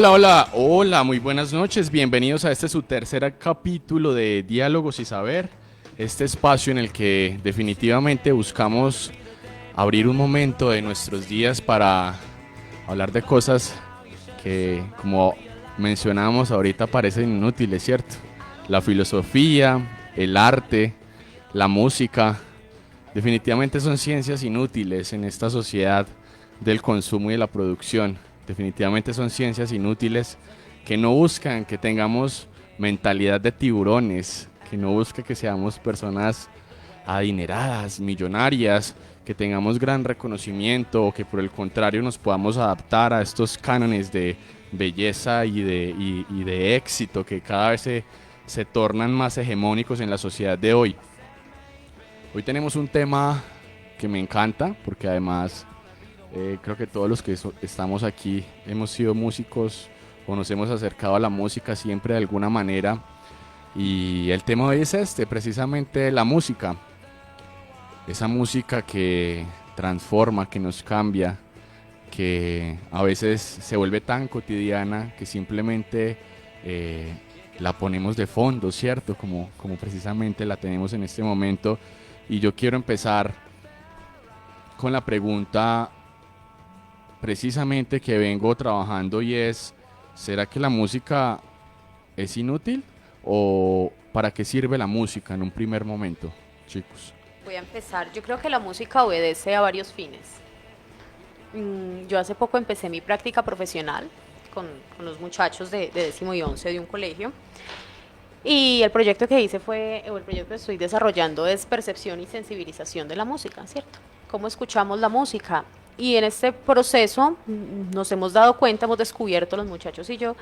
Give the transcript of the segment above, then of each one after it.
Hola, hola, muy buenas noches. Bienvenidos a este su tercer capítulo de Diálogos y Saber. Este espacio en el que definitivamente buscamos abrir un momento de nuestros días para hablar de cosas que, como mencionábamos ahorita, parecen inútiles, ¿cierto? La filosofía, el arte, la música, definitivamente son ciencias inútiles en esta sociedad del consumo y de la producción. Definitivamente son ciencias inútiles que no buscan que tengamos mentalidad de tiburones, que no busca que seamos personas adineradas, millonarias, que tengamos gran reconocimiento o que por el contrario nos podamos adaptar a estos cánones de belleza y de éxito que cada vez se tornan más hegemónicos en la sociedad de hoy. Hoy tenemos un tema que me encanta porque además creo que todos los que estamos aquí hemos sido músicos o nos hemos acercado a la música siempre de alguna manera. Y el tema de hoy es este, precisamente la música. Esa música que transforma, que nos cambia, que a veces se vuelve tan cotidiana que simplemente eh, la ponemos de fondo, ¿cierto? Como precisamente la tenemos en este momento. Y yo quiero empezar con la pregunta precisamente que vengo trabajando y es, ¿será que la música es inútil o para qué sirve la música en un primer momento, chicos? Voy a empezar. Yo creo que la música obedece a varios fines. Yo hace poco empecé mi práctica profesional con los muchachos de décimo y once de un colegio. Y el proyecto que hice o el proyecto que estoy desarrollando es percepción y sensibilización de la música, ¿cierto? Cómo escuchamos la música. Y en este proceso nos hemos dado cuenta, hemos descubierto los muchachos y yo,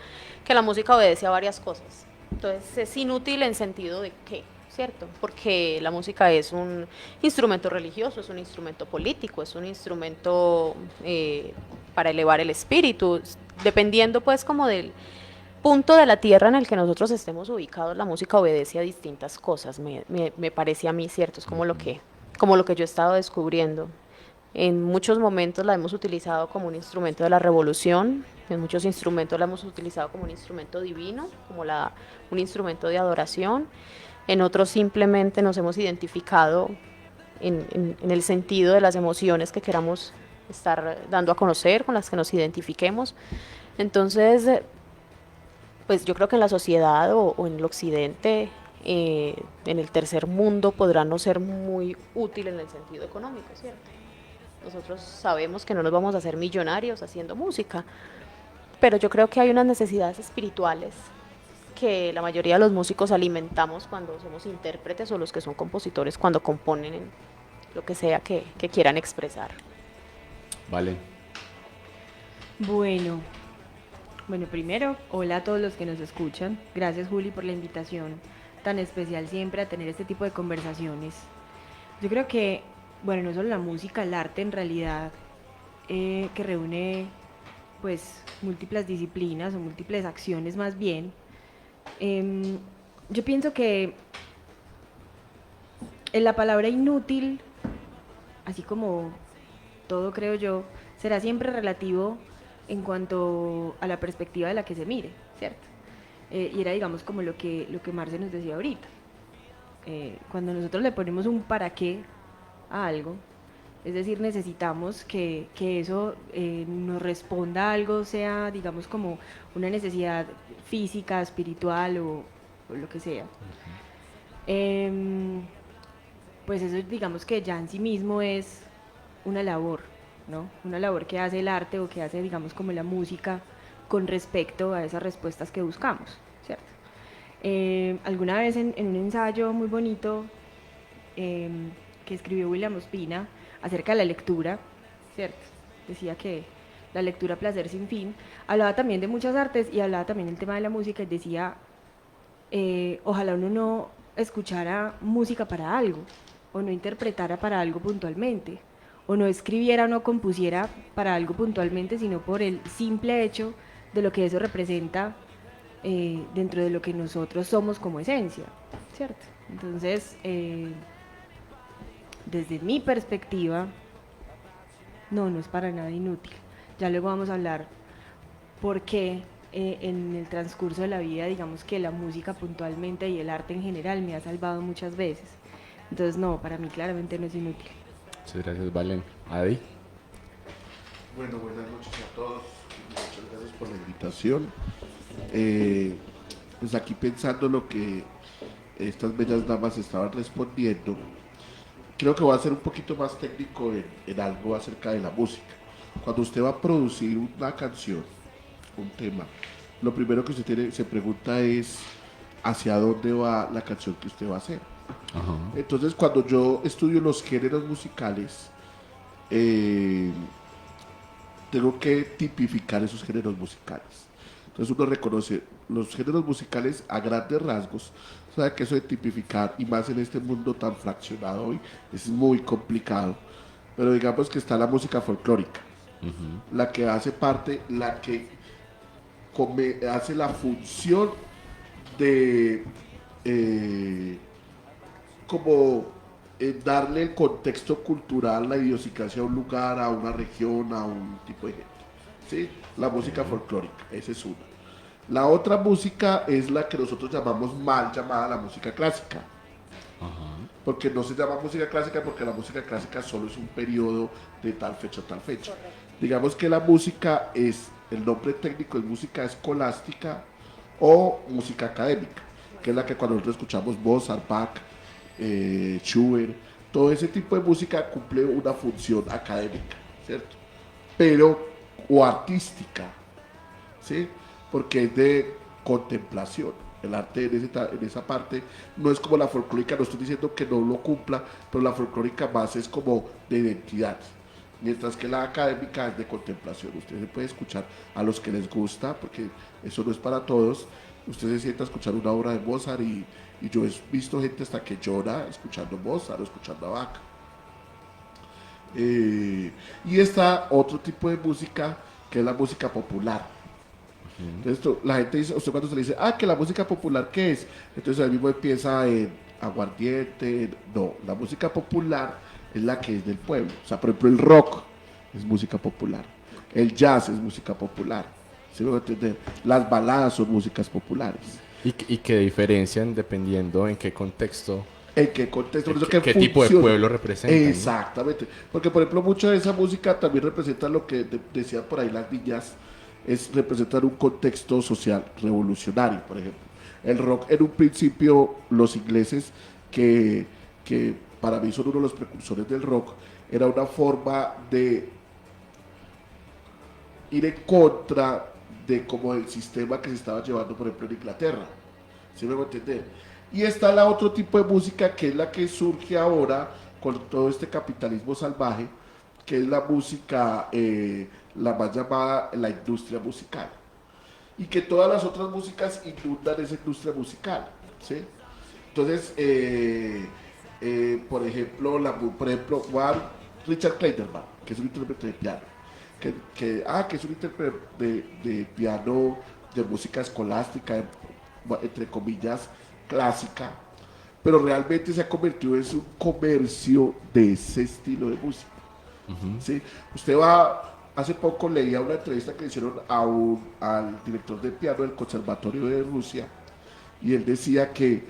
que la música obedece a varias cosas. Entonces es inútil en sentido de qué, ¿cierto? Porque la música es un instrumento religioso, es un instrumento político, es un instrumento para elevar el espíritu, dependiendo pues como del punto de la tierra en el que nosotros estemos ubicados, la música obedece a distintas cosas, me parece a mí, ¿cierto? Es como lo que yo he estado descubriendo. En muchos momentos la hemos utilizado como un instrumento de la revolución, en muchos instrumentos la hemos utilizado como un instrumento divino, un instrumento de adoración, en otros simplemente nos hemos identificado en el sentido de las emociones que queramos estar dando a conocer, con las que nos identifiquemos. Entonces, pues yo creo que en la sociedad o en el occidente, en el tercer mundo, podrá no ser muy útil en el sentido económico, ¿cierto? Nosotros sabemos que no nos vamos a hacer millonarios haciendo música, pero yo creo que hay unas necesidades espirituales que la mayoría de los músicos alimentamos cuando somos intérpretes o los que son compositores cuando componen en lo que sea que quieran expresar. Vale. Bueno, bueno, primero, hola a todos los que nos escuchan. Gracias, Juli, por la invitación tan especial siempre a tener este tipo de conversaciones. Yo creo que, bueno, no solo la música, el arte en realidad, que reúne pues múltiples disciplinas o múltiples acciones más bien. Em, yo pienso que en la palabra inútil, así como todo creo yo, será siempre relativo en cuanto a la perspectiva de la que se mire, ¿cierto? Y era, digamos, como lo que Marce nos decía ahorita. Cuando nosotros le ponemos un para qué a algo, es decir, necesitamos que eso nos responda a algo, sea, digamos, como una necesidad física, espiritual o lo que sea. Eh, pues eso digamos que ya en sí mismo es una labor, ¿no? Una labor que hace el arte o que hace, digamos, como la música con respecto a esas respuestas que buscamos, ¿cierto? Alguna vez en un ensayo muy bonito eh, que escribió William Ospina acerca de la lectura, ¿cierto? Decía que la lectura placer sin fin, hablaba también de muchas artes y hablaba también del tema de la música y decía, ojalá uno no escuchara música para algo, o no interpretara para algo puntualmente, o no escribiera o no compusiera para algo puntualmente, sino por el simple hecho de lo que eso representa dentro de lo que nosotros somos como esencia, ¿cierto? Entonces, desde mi perspectiva, no es para nada inútil. Ya luego vamos a hablar por qué en el transcurso de la vida, digamos que la música puntualmente y el arte en general me ha salvado muchas veces. Entonces, no, para mí claramente no es inútil. Muchas gracias, Valen. Adi. Bueno, buenas noches a todos. Muchas gracias por la invitación. Pues aquí pensando lo que estas bellas damas estaban respondiendo, creo que voy a ser un poquito más técnico en algo acerca de la música. Cuando usted va a producir una canción, un tema, lo primero que usted se pregunta es hacia dónde va la canción que usted va a hacer. Ajá. Entonces, cuando yo estudio los géneros musicales, eh, tengo que tipificar esos géneros musicales. Entonces uno reconoce los géneros musicales a grandes rasgos, sabe que eso de tipificar, y más en este mundo tan fraccionado hoy, es muy complicado. Pero digamos que está la música folclórica, la que hace parte, la que hace la función de como darle el contexto cultural, la idiosincrasia a un lugar, a una región, a un tipo de gente. ¿Sí? La música folclórica, esa es una. La otra música es la que nosotros llamamos mal llamada la música clásica. Porque no se llama música clásica porque la música clásica solo es un periodo de tal fecha a tal fecha. Correcto. Digamos que la música es, el nombre técnico es música escolástica o música académica, que es la que cuando nosotros escuchamos Mozart, Bach, Schubert, todo ese tipo de música cumple una función académica, ¿cierto? Pero, o artística, ¿sí? Porque es de contemplación. El arte en esa parte no es como la folclórica, no estoy diciendo que no lo cumpla, pero la folclórica más es como de identidad. Mientras que la académica es de contemplación. Usted se puede escuchar a los que les gusta, porque eso no es para todos. Usted se sienta a escuchar una obra de Mozart y yo he visto gente hasta que llora escuchando Mozart o escuchando a Bach. Y está otro tipo de música que es la música popular. Entonces la gente dice, usted cuando se le dice, que la música popular, ¿qué es? Entonces ahí mismo empieza en aguardiente. No, la música popular es la que es del pueblo. O sea, por ejemplo, el rock es música popular. El jazz es música popular. ¿Sí me va a entender? Las baladas son músicas populares. Y que diferencian dependiendo en qué contexto. ¿En qué contexto? ¿Qué tipo de pueblo representa? Exactamente. ¿No? Porque, por ejemplo, mucha de esa música también representa lo que decían por ahí las niñas, es representar un contexto social revolucionario, por ejemplo. El rock, en un principio, los ingleses, que para mí son uno de los precursores del rock, era una forma de ir en contra de como el sistema que se estaba llevando, por ejemplo, en Inglaterra. ¿Sí me voy a entender? Y está la otro tipo de música que es la que surge ahora con todo este capitalismo salvaje, que es la música, la más llamada la industria musical. Y que todas las otras músicas inundan esa industria musical. ¿Sí? Entonces, por ejemplo, Richard Kleiderman, que es un intérprete de piano, que es un intérprete de piano de música escolástica, entre comillas, clásica, pero realmente se ha convertido en un comercio de ese estilo de música. ¿Sí? Usted hace poco leía una entrevista que le hicieron al director de piano del Conservatorio de Rusia, y él decía que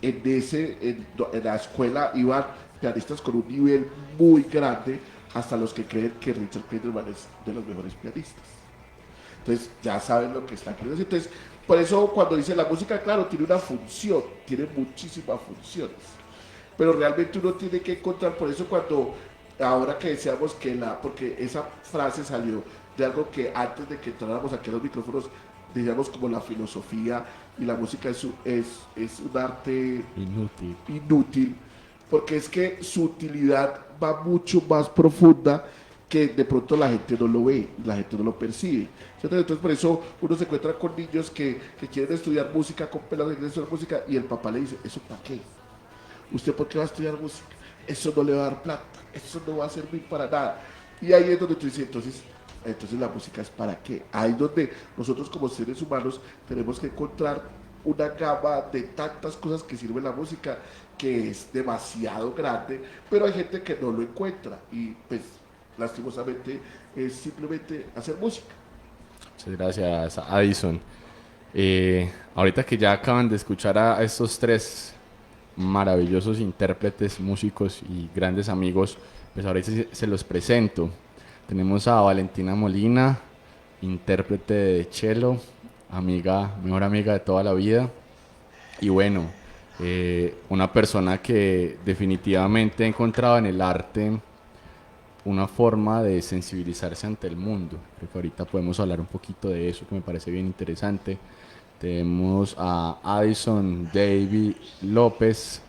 en la escuela iban pianistas con un nivel muy grande, hasta los que creen que Richard Kleiderman es de los mejores pianistas. Entonces ya saben lo que están queriendo decir. Entonces, por eso cuando dice la música, claro, tiene una función, tiene muchísimas funciones, pero realmente uno tiene que encontrar, por eso ahora que decíamos porque esa frase salió de algo que antes de que entráramos aquí a los micrófonos, decíamos como la filosofía, y la música es un arte inútil, porque es que su utilidad va mucho más profunda que de pronto la gente no lo ve, la gente no lo percibe. ¿Cierto? Entonces por eso uno se encuentra con niños que quieren estudiar música, con pelados que quieren estudiar música, y el papá le dice, ¿eso para qué? ¿Usted por qué va a estudiar música? Eso no le va a dar plata, eso no va a servir para nada. Y ahí es donde tú dices, entonces la música es para qué. Ahí es donde nosotros como seres humanos tenemos que encontrar una gama de tantas cosas que sirve la música, que es demasiado grande, pero hay gente que no lo encuentra, y pues lastimosamente es simplemente hacer música. Muchas gracias, Addison. Ahorita que ya acaban de escuchar a estos tres maravillosos intérpretes, músicos y grandes amigos, pues ahora sí se los presento. Tenemos a Valentina Molina, intérprete de cello, amiga, mejor amiga de toda la vida. Y bueno, una persona que definitivamente ha encontrado en el arte una forma de sensibilizarse ante el mundo. Creo que ahorita podemos hablar un poquito de eso, que me parece bien interesante. Tenemos a Addison David López,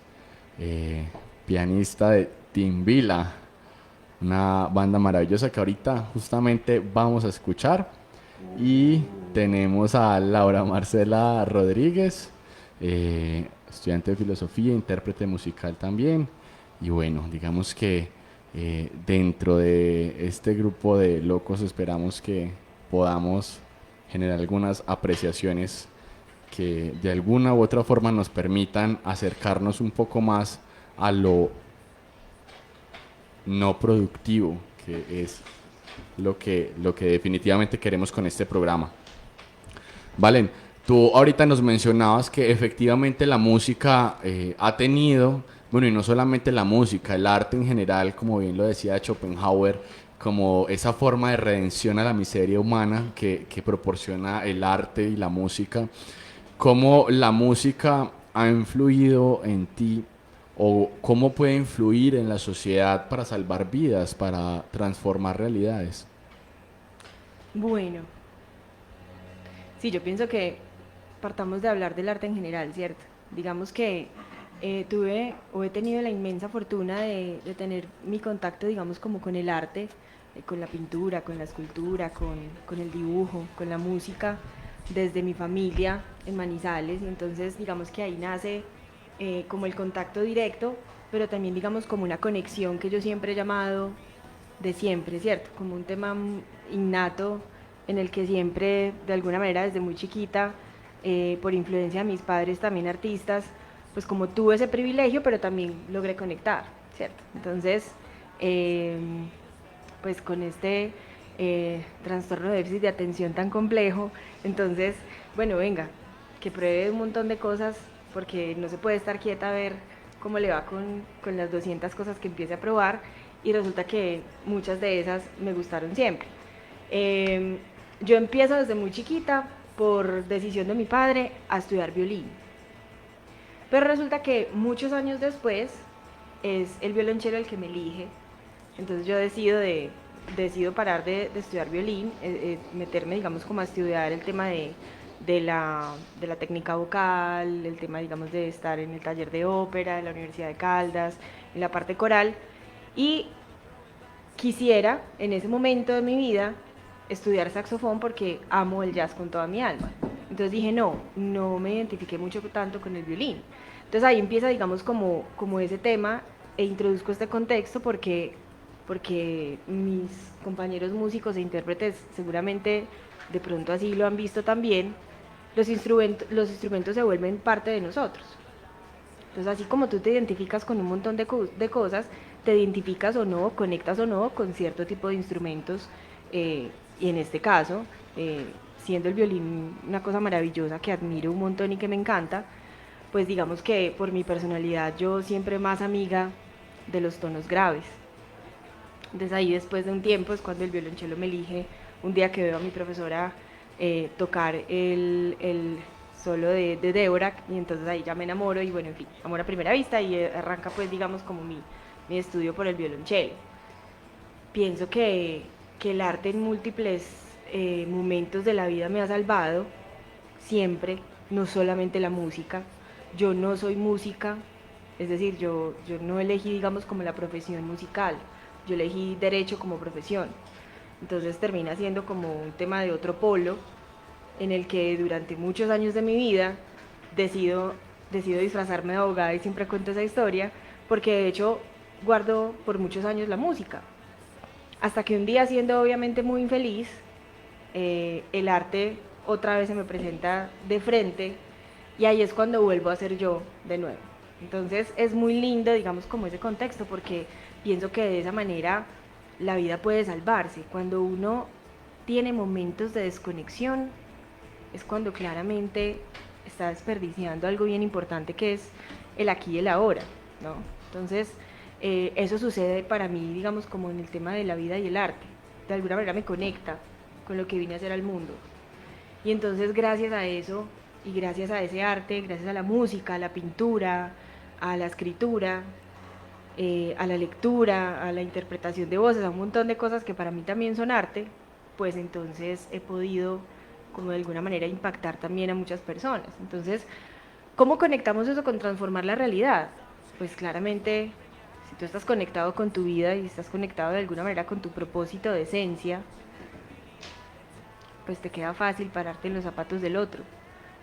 pianista de Timbila, una banda maravillosa que ahorita justamente vamos a escuchar. Y tenemos a Laura Marcela Rodríguez, estudiante de filosofía, intérprete musical también. Y bueno, digamos que dentro de este grupo de locos esperamos que podamos generar algunas apreciaciones que de alguna u otra forma nos permitan acercarnos un poco más a lo no productivo, que es lo que definitivamente queremos con este programa. Valen, tú ahorita nos mencionabas que efectivamente la música ha tenido, bueno, y no solamente la música, el arte en general, como bien lo decía Schopenhauer, como esa forma de redención a la miseria humana que proporciona el arte y la música. ¿Cómo la música ha influido en ti o cómo puede influir en la sociedad para salvar vidas, para transformar realidades? Bueno, sí, yo pienso que partamos de hablar del arte en general, ¿cierto? Digamos que tuve o he tenido la inmensa fortuna de tener mi contacto, digamos, como con el arte, con la pintura, con la escultura, con el dibujo, con la música, desde mi familia en Manizales. Y entonces, digamos que ahí nace como el contacto directo, pero también, digamos, como una conexión que yo siempre he llamado de siempre, ¿cierto? Como un tema innato en el que siempre, de alguna manera, desde muy chiquita, por influencia de mis padres también artistas, pues como tuve ese privilegio, pero también logré conectar, ¿cierto? Entonces, pues con este trastorno de déficit de atención tan complejo, entonces, bueno, venga, que pruebe un montón de cosas, porque no se puede estar quieta a ver cómo le va con las 200 cosas que empiece a probar, y resulta que muchas de esas me gustaron siempre. Yo empiezo desde muy chiquita, por decisión de mi padre, a estudiar violín. Pero resulta que muchos años después es el violonchelo el que me elige. Entonces yo decido parar de estudiar violín, meterme, digamos, como a estudiar el tema de la técnica vocal, el tema, digamos, de estar en el taller de ópera de la Universidad de Caldas, en la parte coral. Y quisiera, en ese momento de mi vida, estudiar saxofón porque amo el jazz con toda mi alma. Entonces dije, no me identifiqué mucho tanto con el violín. Entonces ahí empieza, digamos, como ese tema, e introduzco este contexto porque mis compañeros músicos e intérpretes seguramente de pronto así lo han visto también. Los instrumentos se vuelven parte de nosotros. Entonces, así como tú te identificas con un montón de cosas, te identificas o no, conectas o no con cierto tipo de instrumentos, y en este caso, siendo el violín una cosa maravillosa que admiro un montón y que me encanta, pues digamos que por mi personalidad yo siempre más amiga de los tonos graves. Entonces ahí después de un tiempo es cuando el violonchelo me elige, un día que veo a mi profesora tocar el solo de Dvorak, y entonces ahí ya me enamoro y bueno, en fin, amor a primera vista, y arranca pues digamos como mi estudio por el violonchelo. Pienso que el arte en múltiples momentos de la vida me ha salvado, siempre, no solamente la música. Yo no soy música, es decir, yo no elegí, digamos, como la profesión musical, yo elegí derecho como profesión. Entonces termina siendo como un tema de otro polo, en el que durante muchos años de mi vida decido disfrazarme de abogada, y siempre cuento esa historia, porque de hecho guardo por muchos años la música. Hasta que un día, siendo obviamente muy infeliz, el arte otra vez se me presenta de frente, y ahí es cuando vuelvo a ser yo de nuevo. Entonces es muy lindo, digamos, como ese contexto, porque pienso que de esa manera la vida puede salvarse. Cuando uno tiene momentos de desconexión, es cuando claramente está desperdiciando algo bien importante que es el aquí y el ahora, ¿no? Entonces, eso sucede para mí, digamos, como en el tema de la vida y el arte. De alguna manera me conecta con lo que vine a hacer al mundo. Y entonces, gracias a eso, y gracias a ese arte, gracias a la música, a la pintura, a la escritura, a la lectura, a la interpretación de voces, a un montón de cosas que para mí también son arte, pues entonces he podido como de alguna manera impactar también a muchas personas. Entonces, ¿cómo conectamos eso con transformar la realidad? Pues claramente, si tú estás conectado con tu vida y estás conectado de alguna manera con tu propósito de esencia, pues te queda fácil pararte en los zapatos del otro,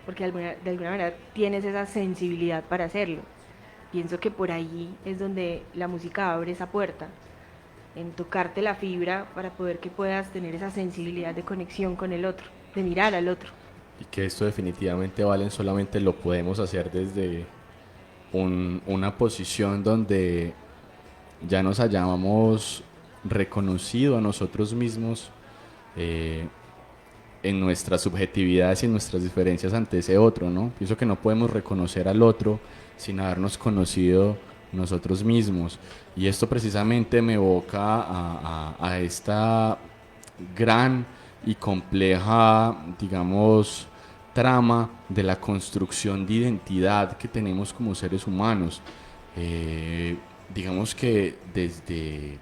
porque de alguna manera tienes esa sensibilidad para hacerlo. Pienso que por ahí es donde la música abre esa puerta, en tocarte la fibra para poder que puedas tener esa sensibilidad de conexión con el otro, de mirar al otro. Y que esto definitivamente, Valen, solamente lo podemos hacer desde una posición donde ya nos hayamos reconocido a nosotros mismos en nuestras subjetividades y en nuestras diferencias ante ese otro, ¿no? Pienso que no podemos reconocer al otro sin habernos conocido nosotros mismos. Y esto precisamente me evoca a esta gran y compleja, digamos, trama de la construcción de identidad que tenemos como seres humanos. Digamos que desde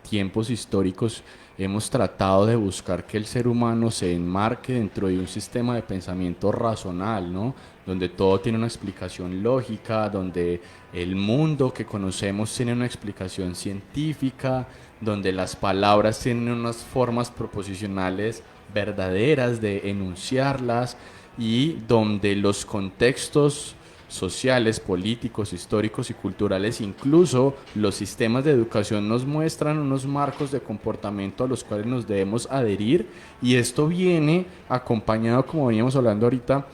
tiempos históricos hemos tratado de buscar que el ser humano se enmarque dentro de un sistema de pensamiento razonal, ¿no? Donde todo tiene una explicación lógica, donde el mundo que conocemos tiene una explicación científica, donde las palabras tienen unas formas proposicionales verdaderas de enunciarlas y donde los contextos sociales, políticos, históricos y culturales, incluso los sistemas de educación nos muestran unos marcos de comportamiento a los cuales nos debemos adherir, y esto viene acompañado, como veníamos hablando ahorita,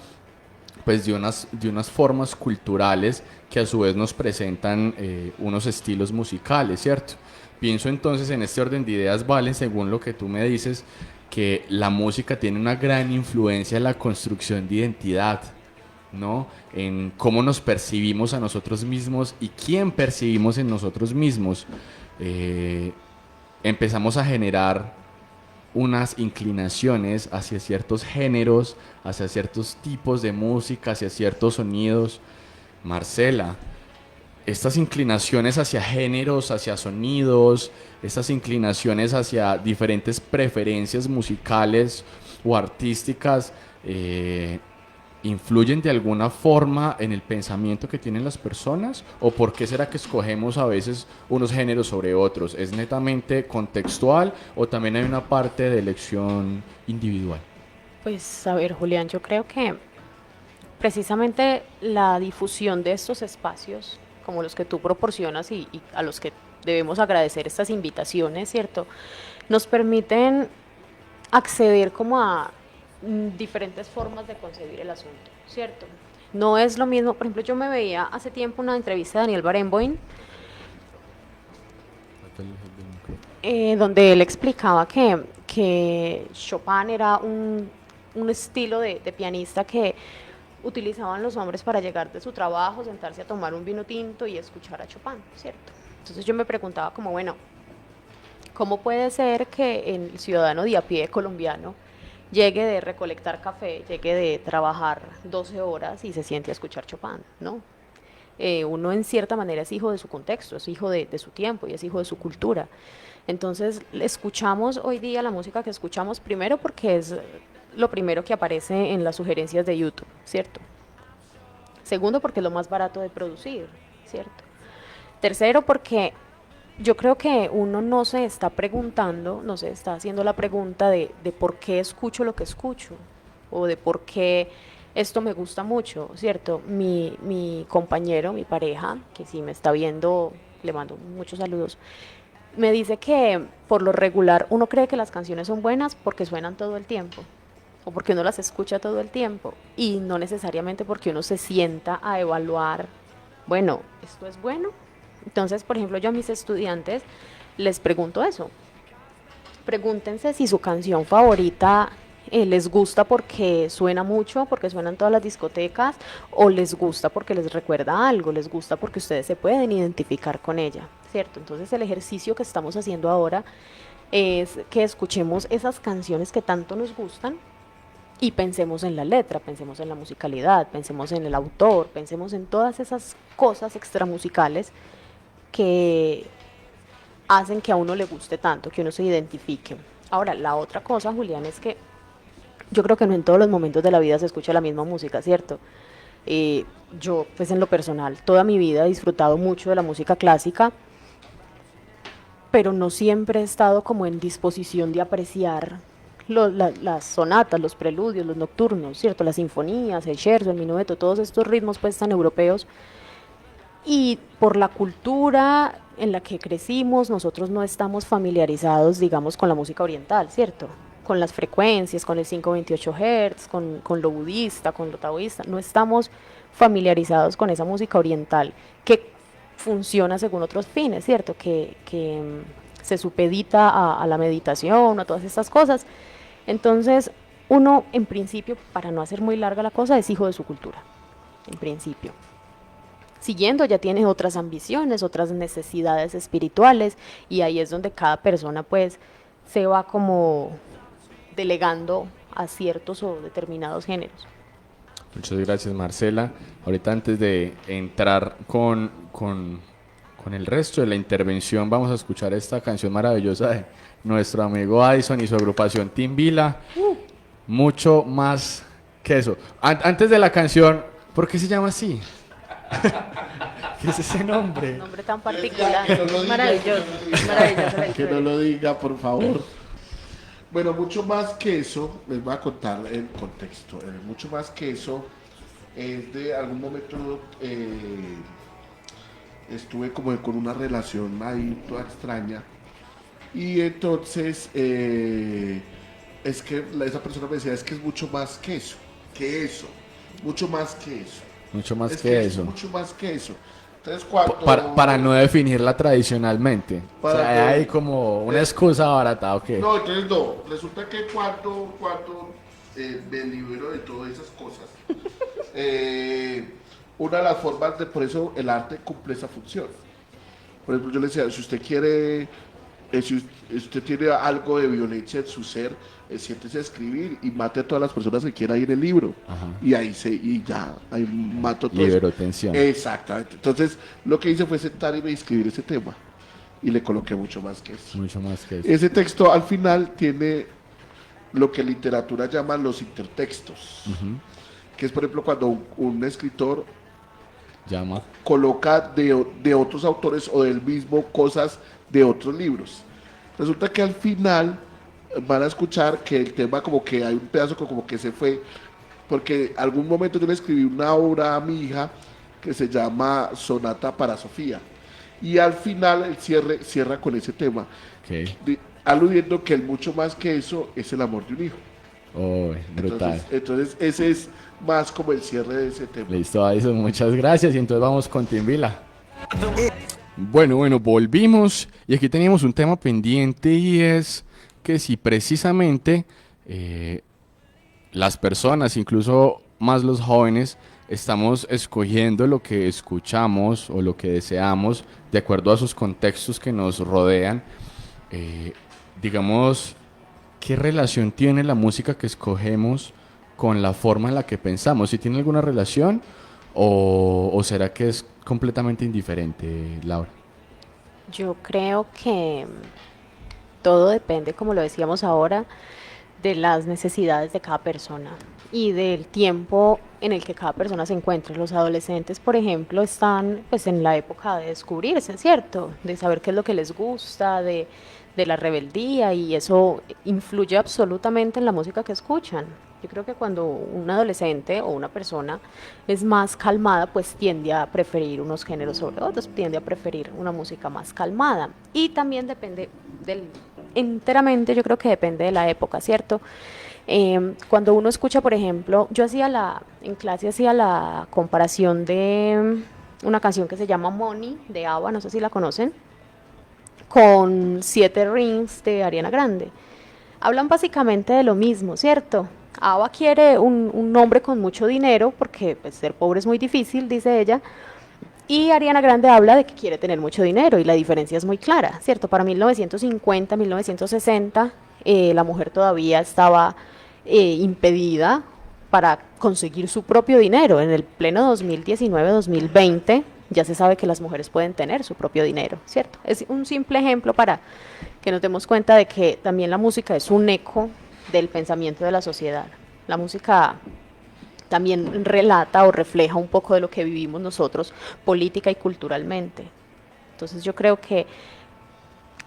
pues de unas formas culturales que a su vez nos presentan unos estilos musicales, ¿cierto? Pienso entonces en este orden de ideas, Valen, según lo que tú me dices, que la música tiene una gran influencia en la construcción de identidad, ¿no? En cómo nos percibimos a nosotros mismos y quién percibimos en nosotros mismos. Empezamos a generar unas inclinaciones hacia ciertos géneros, hacia ciertos tipos de música, hacia ciertos sonidos. Marcela, estas inclinaciones hacia géneros, hacia sonidos, estas inclinaciones hacia diferentes preferencias musicales o artísticas, ¿influyen de alguna forma en el pensamiento que tienen las personas? ¿O por qué será que escogemos a veces unos géneros sobre otros? ¿Es netamente contextual o también hay una parte de elección individual? Pues a ver, Julián, yo creo que precisamente la difusión de estos espacios, como los que tú proporcionas y a los que debemos agradecer estas invitaciones, ¿cierto? Nos permiten acceder como a diferentes formas de concebir el asunto, ¿cierto? No es lo mismo, por ejemplo, yo me veía hace tiempo una entrevista de Daniel Barenboim, donde él explicaba que Chopin era un estilo de pianista que utilizaban los hombres para llegar de su trabajo, sentarse a tomar un vino tinto y escuchar a Chopin, ¿cierto? Entonces yo me preguntaba como, bueno, ¿cómo puede ser que el ciudadano de a pie colombiano llegue de recolectar café, llegue de trabajar 12 horas y se siente a escuchar Chopin, ¿no? Uno en cierta manera es hijo de su contexto, es hijo de su tiempo y es hijo de su cultura. Entonces escuchamos hoy día la música que escuchamos primero porque es lo primero que aparece en las sugerencias de YouTube, ¿cierto? Segundo, porque es lo más barato de producir, ¿cierto? Tercero, porque yo creo que uno no se está preguntando, no se está haciendo la pregunta de por qué escucho lo que escucho o de por qué esto me gusta mucho, ¿cierto? Mi compañero, mi pareja, que si me está viendo, le mando muchos saludos, me dice que por lo regular uno cree que las canciones son buenas porque suenan todo el tiempo o porque uno las escucha todo el tiempo y no necesariamente porque uno se sienta a evaluar, bueno, ¿esto es bueno? Entonces, por ejemplo, yo a mis estudiantes les pregunto eso. Pregúntense si su canción favorita les gusta porque suena mucho, porque suena en todas las discotecas, o les gusta porque les recuerda algo, les gusta porque ustedes se pueden identificar con ella, ¿cierto? Entonces el ejercicio que estamos haciendo ahora es que escuchemos esas canciones que tanto nos gustan y pensemos en la letra, pensemos en la musicalidad, pensemos en el autor, pensemos en todas esas cosas extramusicales que hacen que a uno le guste tanto, que uno se identifique. Ahora, la otra cosa, Julián, es que yo creo que no en todos los momentos de la vida se escucha la misma música, ¿cierto? Yo, pues en lo personal, toda mi vida he disfrutado mucho de la música clásica, pero no siempre he estado como en disposición de apreciar las sonatas, los preludios, los nocturnos, ¿cierto? Las sinfonías, el scherzo, el minueto, todos estos ritmos pues tan europeos. Y por la cultura en la que crecimos, nosotros no estamos familiarizados, digamos, con la música oriental, ¿cierto? Con las frecuencias, con el 528 Hz, con lo budista, con lo taoísta, no estamos familiarizados con esa música oriental que funciona según otros fines, ¿cierto? Que se supedita a la meditación, a todas estas cosas. Entonces, uno, en principio, para no hacer muy larga la cosa, es hijo de su cultura, en principio. Siguiendo ya tiene otras ambiciones, otras necesidades espirituales, y ahí es donde cada persona pues se va como delegando a ciertos o determinados géneros. Muchas gracias, Marcela. Ahorita antes de entrar con el resto de la intervención, vamos a escuchar esta canción maravillosa de nuestro amigo Addison y su agrupación Timbila. Mucho más que eso. Antes de la canción, ¿por qué se llama así? ¿Qué es ese nombre? Un nombre tan particular. Maravilloso, maravilloso. Que no lo diga, por favor. Bueno, mucho más que eso, les voy a contar el contexto. Mucho más que eso, es de algún momento estuve como con una relación ahí toda extraña. Y entonces, es que esa persona me decía, es que es mucho más que eso, mucho más que eso. Mucho más Es que es eso. mucho más que eso. Entonces, cuando... Para no definirla tradicionalmente. O Para sea, no- hay como una excusa barata, ¿o qué? No, entonces no. Resulta que cuando me libero de todas esas cosas, una de las formas de, por eso el arte cumple esa función. Por ejemplo, yo le decía, si usted quiere, si usted tiene algo de violencia en su ser, siéntese a escribir y mate a todas las personas que quiera ahí en el libro. Ajá. Y ya, ahí mato todo Liberó eso. tensión. Exactamente. Entonces, lo que hice fue sentarme y escribir ese tema. Y le coloqué mucho más que eso. Mucho más que eso. Ese texto al final tiene lo que en literatura llaman los intertextos, que es por ejemplo cuando un escritor Llama. coloca de otros autores o del mismo cosas de otros libros. Resulta que al final van a escuchar que el tema como que hay un pedazo como que se fue, porque algún momento yo le escribí una obra a mi hija que se llama Sonata para Sofía. Y al final el cierra con ese tema, Ok. aludiendo que el mucho más que eso es el amor de un hijo. Oh, brutal. Entonces ese es más como el cierre de ese tema. Listo, Addison, muchas gracias. Y entonces vamos con Timbila. Bueno, volvimos. Y aquí teníamos un tema pendiente y es que si precisamente las personas, incluso más los jóvenes, estamos escogiendo lo que escuchamos o lo que deseamos de acuerdo a sus contextos que nos rodean. Digamos, ¿qué relación tiene la música que escogemos con la forma en la que pensamos? ¿Si tiene alguna relación o será que es completamente indiferente, Laura? Yo creo que todo depende, como lo decíamos ahora, de las necesidades de cada persona y del tiempo en el que cada persona se encuentra. Los adolescentes, por ejemplo, están pues en la época de descubrirse, ¿cierto? De saber qué es lo que les gusta, de la rebeldía, y eso influye absolutamente en la música que escuchan. Yo creo que cuando un adolescente o una persona es más calmada, pues tiende a preferir unos géneros sobre otros, tiende a preferir una música más calmada. Y también depende enteramente, yo creo que depende de la época, ¿cierto? Cuando uno escucha, por ejemplo, yo en clase hacía la comparación de una canción que se llama Money, de ABBA, no sé si la conocen. con 7 Rings de Ariana Grande. Hablan básicamente de lo mismo, ¿cierto? Ava quiere un hombre con mucho dinero, porque pues, ser pobre es muy difícil, dice ella, y Ariana Grande habla de que quiere tener mucho dinero, y la diferencia es muy clara, ¿cierto? Para 1950, 1960, la mujer todavía estaba impedida para conseguir su propio dinero. En el pleno 2019-2020 ya se sabe que las mujeres pueden tener su propio dinero, ¿cierto? Es un simple ejemplo para que nos demos cuenta de que también la música es un eco del pensamiento de la sociedad. La música también relata o refleja un poco de lo que vivimos nosotros política y culturalmente. Entonces yo creo que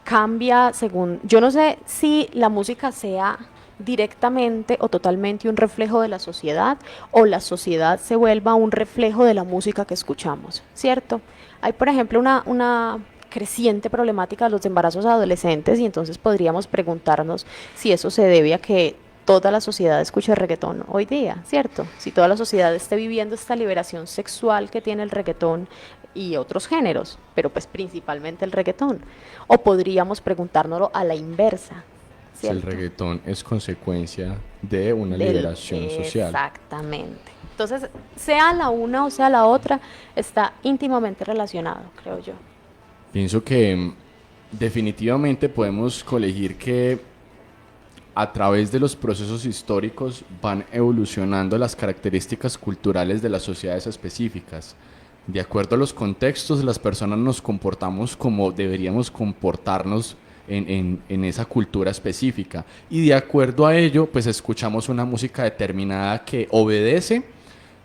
cambia según, yo no sé si la música sea directamente o totalmente un reflejo de la sociedad, o la sociedad se vuelva un reflejo de la música que escuchamos, ¿cierto? Hay, por ejemplo, una creciente problemática de los embarazos adolescentes, y entonces podríamos preguntarnos si eso se debe a que toda la sociedad escuche reggaetón hoy día, ¿cierto? Si toda la sociedad esté viviendo esta liberación sexual que tiene el reggaetón y otros géneros, pero pues principalmente el reggaetón. O podríamos preguntárnoslo a la inversa, Si el ¿cierto? reggaetón es consecuencia de una Del- liberación social. Exactamente. Entonces, sea la una o sea la otra, está íntimamente relacionado, creo yo. Pienso que definitivamente podemos colegir que a través de los procesos históricos van evolucionando las características culturales de las sociedades específicas. De acuerdo a los contextos, las personas nos comportamos como deberíamos comportarnos en esa cultura específica. Y de acuerdo a ello, pues escuchamos una música determinada que obedece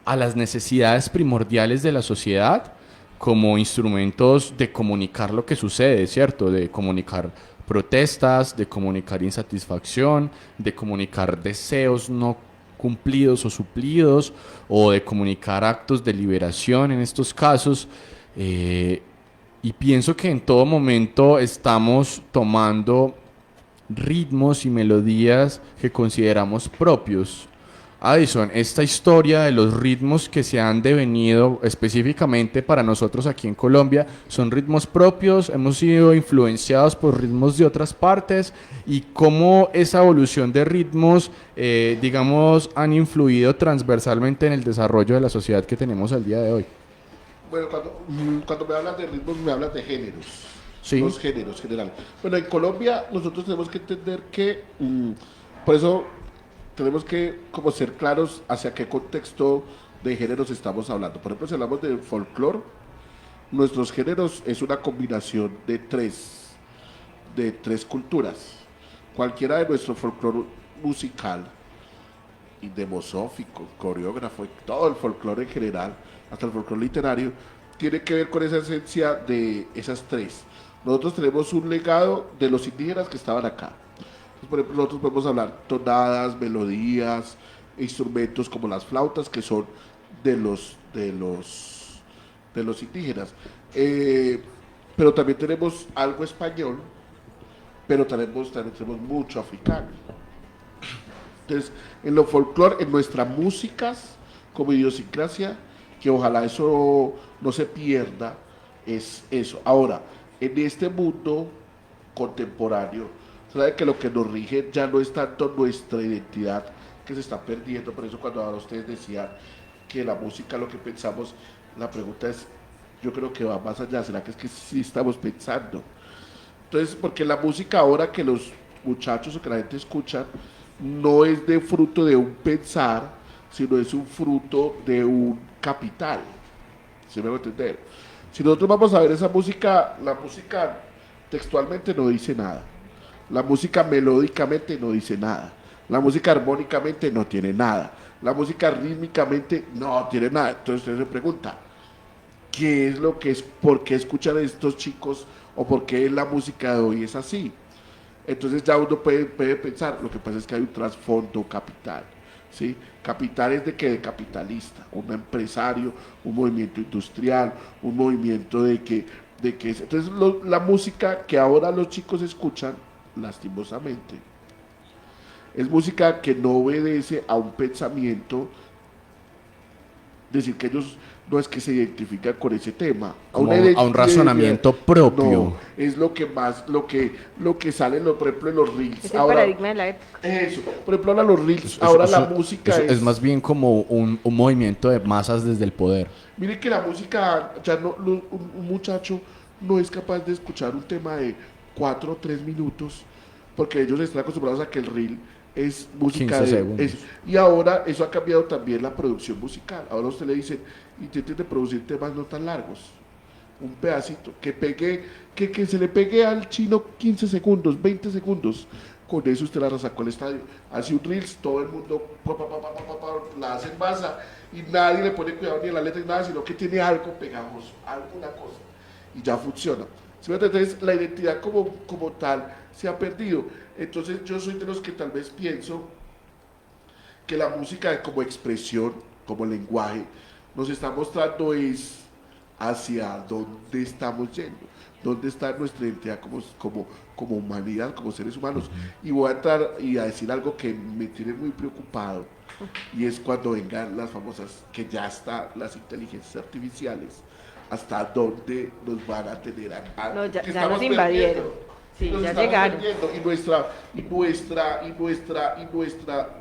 a las necesidades primordiales de la sociedad como instrumentos de comunicar lo que sucede, ¿cierto? De comunicar protestas, de comunicar insatisfacción, de comunicar deseos no cumplidos o suplidos, o de comunicar actos de liberación en estos casos. Y pienso que en todo momento estamos tomando ritmos y melodías que consideramos propios. Addison, esta historia de los ritmos que se han devenido específicamente para nosotros aquí en Colombia, ¿son ritmos propios? ¿Hemos sido influenciados por ritmos de otras partes? ¿Y cómo esa evolución de ritmos, digamos, han influido transversalmente en el desarrollo de la sociedad que tenemos al día de hoy? Bueno, cuando me hablas de ritmos, me hablas de géneros. Sí. Los géneros general. Bueno, en Colombia nosotros tenemos que entender que, por eso tenemos que como ser claros hacia qué contexto de géneros estamos hablando. Por ejemplo, si hablamos de folclore, nuestros géneros es una combinación de tres culturas. Cualquiera de nuestro folclore musical, y demosófico, coreógrafo, y todo el folclore en general, hasta el folclore literario, tiene que ver con esa esencia de esas tres. Nosotros tenemos un legado de los indígenas que estaban acá. Entonces, por ejemplo, nosotros podemos hablar tonadas, melodías, instrumentos como las flautas, que son de los indígenas. Pero también tenemos algo español, pero también tenemos mucho africano. Entonces, en lo folclore, en nuestras músicas, como idiosincrasia, que ojalá eso no se pierda, es eso. Ahora, en este mundo contemporáneo, sabe que lo que nos rige ya no es tanto nuestra identidad, que se está perdiendo. Por eso cuando ahora ustedes decían que la música, lo que pensamos, la pregunta es, yo creo que va más allá, ¿será que es que sí estamos pensando? Entonces, porque la música ahora que los muchachos o que la gente escucha, no es de fruto de un pensar, sino es un fruto de un capital. ¿Sí me voy a entender? Si nosotros vamos a ver esa música, la música textualmente no dice nada. La música melódicamente no dice nada. La música armónicamente no tiene nada. La música rítmicamente no tiene nada. Entonces usted se pregunta, ¿qué es lo que es? ¿Por qué escuchan a estos chicos? ¿O por qué la música de hoy es así? Entonces ya uno puede pensar, lo que pasa es que hay un trasfondo capital, ¿sí? Capital es de que de capitalista, un empresario, un movimiento industrial, un movimiento entonces la música que ahora los chicos escuchan, lastimosamente, es música que no obedece a un pensamiento decir que ellos no es que se identifican con ese tema. Como una a un identidad- razonamiento propio. No, es lo que más, lo que sale, por ejemplo, en los reels. Es el paradigma de la época. Eso, por ejemplo, ahora los reels, Eso- ahora eso- la música eso es más bien como un movimiento de masas desde el poder. Mire que la música, ya no, un muchacho no es capaz de escuchar un tema de 4 o 3 minutos, porque ellos están acostumbrados a que el reel es música 15 segundos. y ahora eso ha cambiado también la producción musical. Ahora a usted le dicen, intenten de producir temas no tan largos. Un pedacito, que pegue, que se le pegue al chino 15 segundos, 20 segundos. Con eso usted la sacó al estadio. Hace un reels, todo el mundo la hace en masa y nadie le pone cuidado ni en la letra ni nada, sino que tiene algo pegajoso, alguna cosa. Y ya funciona. ¿Sí me entiende? Entonces la identidad como tal se ha perdido. Entonces yo soy de los que tal vez pienso que la música como expresión, como lenguaje, nos está mostrando es hacia dónde estamos yendo, dónde está nuestra identidad como humanidad, como seres humanos. Y voy a entrar y a decir algo que me tiene muy preocupado, y es cuando vengan las famosas, que ya están las inteligencias artificiales, hasta dónde nos van a tener No, ya que nos estamos invadieron. perdiendo. Sí, Nos ya estamos llegaron. perdiendo.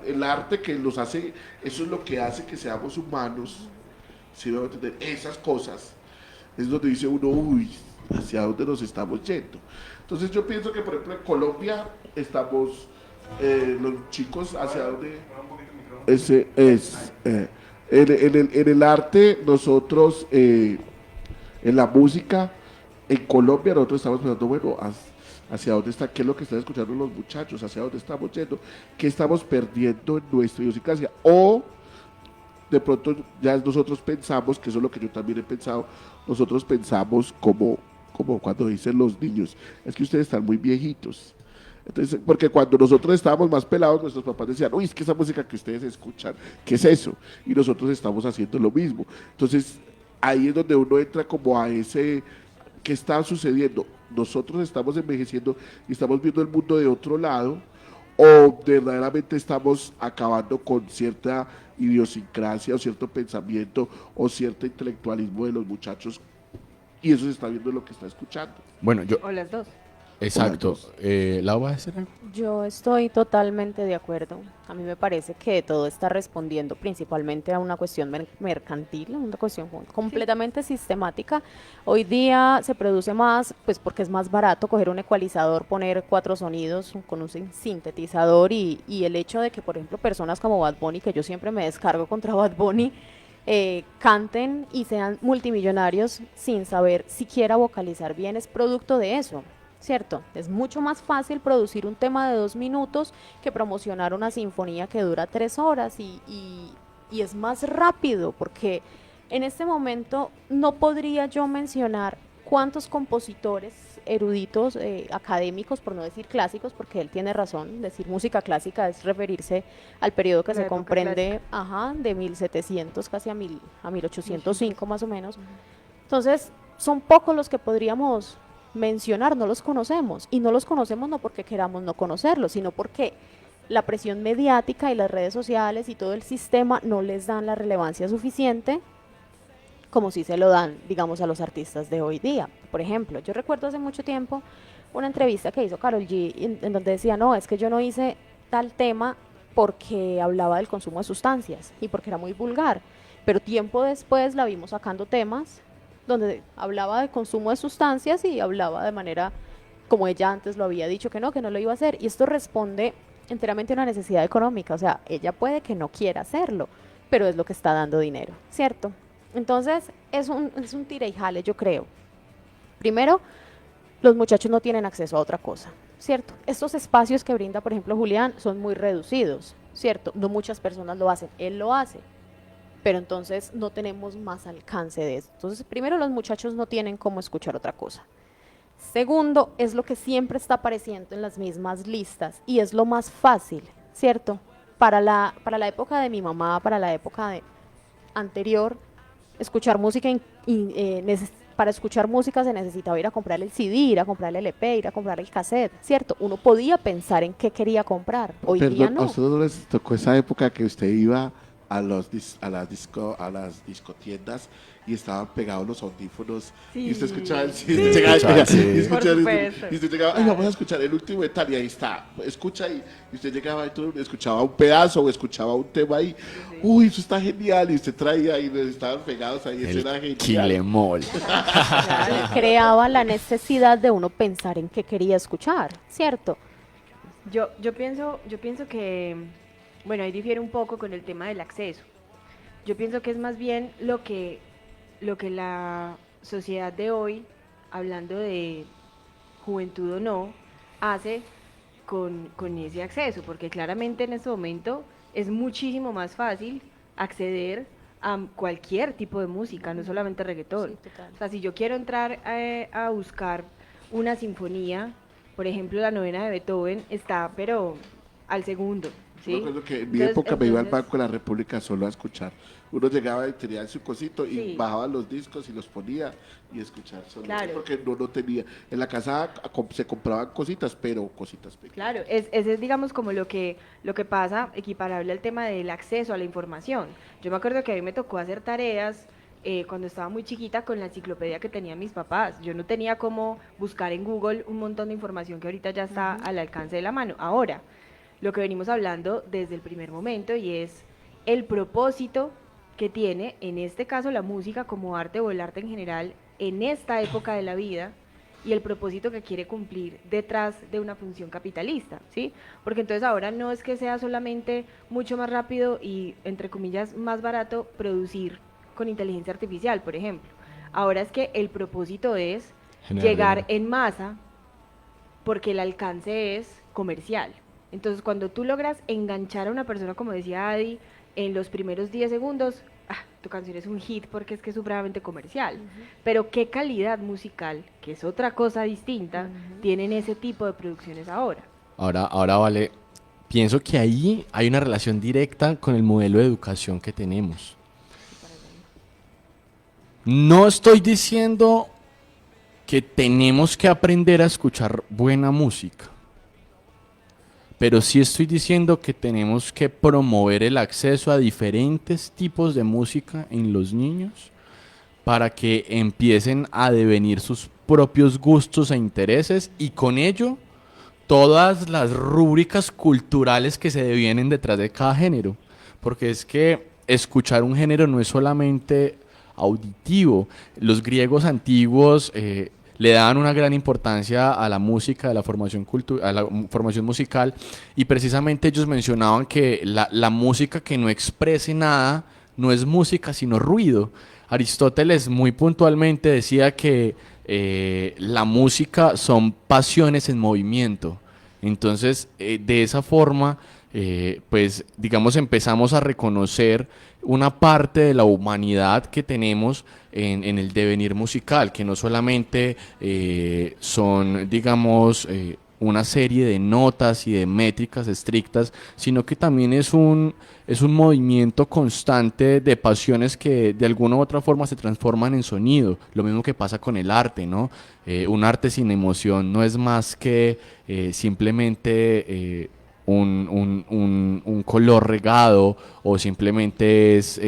El arte que nos hace, eso es lo que hace que seamos humanos. ¿Sí me va a entender? Esas cosas es donde dice uno, uy, ¿hacia dónde nos estamos yendo? Entonces yo pienso que, por ejemplo, en Colombia estamos, los chicos, ¿hacia dónde? Ese es, en el arte, nosotros, en la música, en Colombia, nosotros estamos pensando, bueno, hacia dónde está, qué es lo que están escuchando los muchachos, hacia dónde estamos yendo, qué estamos perdiendo en nuestra idiosincrasia, o de pronto ya nosotros pensamos, que eso es lo que yo también he pensado, nosotros pensamos como cuando dicen los niños, es que ustedes están muy viejitos. Entonces, porque cuando nosotros estábamos más pelados, nuestros papás decían, uy, es que esa música que ustedes escuchan, ¿qué es eso? Y nosotros estamos haciendo lo mismo. Entonces, ahí es donde uno entra como a ese, ¿qué está sucediendo? Nosotros estamos envejeciendo y estamos viendo el mundo de otro lado, o verdaderamente estamos acabando con cierta idiosincrasia o cierto pensamiento o cierto intelectualismo de los muchachos, y eso se está viendo en lo que está escuchando. Bueno, yo, O las dos. exacto. ¿Lau va a decir algo? Yo estoy totalmente de acuerdo. A mí me parece que todo está respondiendo principalmente a una cuestión mercantil, a una cuestión completamente sistemática. Hoy día se produce más, pues porque es más barato coger un ecualizador, poner 4 sonidos con un sintetizador y el hecho de que, por ejemplo, personas como Bad Bunny, que yo siempre me descargo contra Bad Bunny, canten y sean multimillonarios sin saber siquiera vocalizar bien, es producto de eso. ¿Cierto? Es mucho más fácil producir un tema de 2 minutos que promocionar una sinfonía que dura 3 horas y es más rápido porque en este momento no podría yo mencionar cuántos compositores eruditos, académicos, por no decir clásicos, porque él tiene razón, decir música clásica es referirse al periodo que La se época comprende, de 1700 casi a 1805 más o menos. Entonces, son pocos los que podríamos mencionar, no los conocemos, y no los conocemos no porque queramos no conocerlos, sino porque la presión mediática y las redes sociales y todo el sistema no les dan la relevancia suficiente como si se lo dan, digamos, a los artistas de hoy día. Por ejemplo, yo recuerdo hace mucho tiempo una entrevista que hizo Karol G en donde decía, no, es que yo no hice tal tema porque hablaba del consumo de sustancias y porque era muy vulgar, pero tiempo después la vimos sacando temas donde hablaba de consumo de sustancias y hablaba de manera como ella antes lo había dicho que no lo iba a hacer. Y esto responde enteramente a una necesidad económica. O sea, ella puede que no quiera hacerlo, pero es lo que está dando dinero, ¿cierto? Entonces, es un tira y jale, yo creo. Primero, los muchachos no tienen acceso a otra cosa, ¿cierto? Estos espacios que brinda, por ejemplo, Julián, son muy reducidos, ¿cierto? No muchas personas lo hacen, él lo hace, pero entonces no tenemos más alcance de eso. Entonces, primero, los muchachos no tienen cómo escuchar otra cosa. Segundo, es lo que siempre está apareciendo en las mismas listas y es lo más fácil, ¿cierto? Para la época de mi mamá, para la época anterior, escuchar música, para escuchar música se necesitaba ir a comprar el CD, ir a comprar el LP, ir a comprar el cassette, ¿cierto? Uno podía pensar en qué quería comprar, hoy día Perdón, no. ¿a ustedes no les tocó esa época que usted iba a las discotiendas y estaban pegados los audífonos y Sí. usted escuchaba el Sí. Escuchaba, sí. y escuchaba Por supuesto. y usted llegaba, ay, vamos a escuchar el último de tal y ahí está, escucha ahí, y usted llegaba y todo, escuchaba un pedazo o escuchaba un tema ahí, uy, eso está genial, y usted traía y estaban pegados ahí, eso era El genial. Quilemol. Creaba la necesidad de uno pensar en qué quería escuchar, ¿cierto? Yo pienso que, bueno, ahí difiere un poco con el tema del acceso. Yo pienso que es más bien lo que la sociedad de hoy, hablando de juventud o no, hace con ese acceso, porque claramente en este momento es muchísimo más fácil acceder a cualquier tipo de música, no solamente reggaetón. Sí, total. O sea, si yo quiero entrar a buscar una sinfonía, por ejemplo, la novena de Beethoven está, pero al segundo, Yo ¿sí? me acuerdo que en mi Entonces- época me iba al entonces- Banco de la República solo a escuchar. Uno llegaba y tenía su cosito y Sí. bajaba los discos y los ponía y escuchar solo. Claro. Porque no tenía. En la casa se compraban cositas, pero cositas pequeñas. Claro, ese es digamos como lo que pasa equiparable al tema del acceso a la información. Yo me acuerdo que a mí me tocó hacer tareas cuando estaba muy chiquita con la enciclopedia que tenían mis papás. Yo no tenía cómo buscar en Google un montón de información que ahorita ya está al alcance de la mano. Ahora, lo que venimos hablando desde el primer momento y es el propósito que tiene, en este caso, la música como arte o el arte en general, en esta época de la vida, y el propósito que quiere cumplir detrás de una función capitalista, ¿sí? Porque entonces ahora no es que sea solamente mucho más rápido y, entre comillas, más barato producir con inteligencia artificial, por ejemplo. Ahora es que el propósito es Generar llegar dinero. en masa porque el alcance es comercial. Entonces, cuando tú logras enganchar a una persona, como decía Adi, en los primeros 10 segundos, tu canción es un hit porque es que es supremamente comercial. Pero qué calidad musical, que es otra cosa distinta, tienen ese tipo de producciones ahora. Ahora vale, pienso que ahí hay una relación directa con el modelo de educación que tenemos. No estoy diciendo que tenemos que aprender a escuchar buena música, pero sí estoy diciendo que tenemos que promover el acceso a diferentes tipos de música en los niños para que empiecen a devenir sus propios gustos e intereses y con ello todas las rúbricas culturales que se devienen detrás de cada género. Porque es que escuchar un género no es solamente auditivo. Los griegos antiguos le daban una gran importancia a la música, a la formación, a la formación musical, y precisamente ellos mencionaban que la música que no exprese nada no es música sino ruido. Aristóteles muy puntualmente decía que la música son pasiones en movimiento. Entonces, de esa forma, pues digamos, empezamos a reconocer una parte de la humanidad que tenemos en el devenir musical, que no solamente son, digamos, una serie de notas y de métricas estrictas, sino que también es un movimiento constante de pasiones que de alguna u otra forma se transforman en sonido. Lo mismo que pasa con el arte, ¿no? Un arte sin emoción no es más que simplemente un color regado, o simplemente es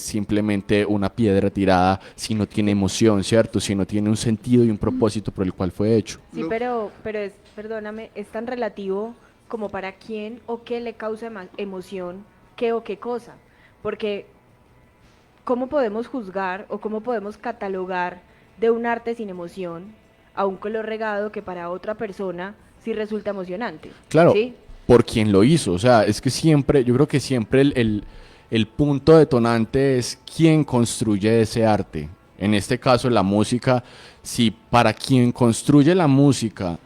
simplemente una piedra tirada si no tiene emoción, ¿cierto? Si no tiene un sentido y un propósito por el cual fue hecho. Sí, pero es, perdóname, es tan relativo como para quién o qué le causa emoción, qué o qué cosa. Porque, ¿cómo podemos juzgar o cómo podemos catalogar de un arte sin emoción a un color regado que para otra persona sí resulta emocionante? Claro, ¿Sí? por quien lo hizo. O sea, es que siempre, yo creo que siempre el punto detonante es quién construye ese arte. En este caso, la música, si para quien construye la música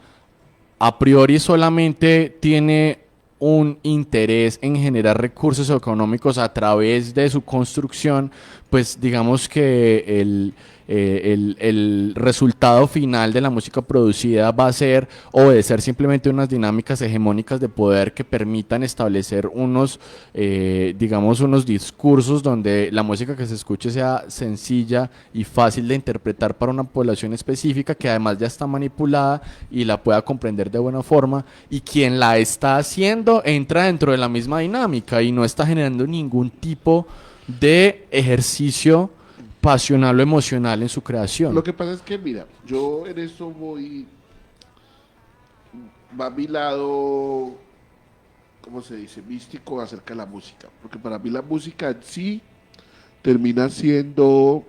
a priori solamente tiene un interés en generar recursos económicos a través de su construcción, pues digamos que el resultado final de la música producida va a ser obedecer simplemente unas dinámicas hegemónicas de poder que permitan establecer unos, digamos, unos discursos donde la música que se escuche sea sencilla y fácil de interpretar para una población específica que además ya está manipulada y la pueda comprender de buena forma, y quien la está haciendo entra dentro de la misma dinámica y no está generando ningún tipo de ejercicio pasional o emocional en su creación. Lo que pasa es que, mira, yo en eso va a mi lado, ¿cómo se dice? Místico acerca de la música. Porque para mí la música en sí termina siendo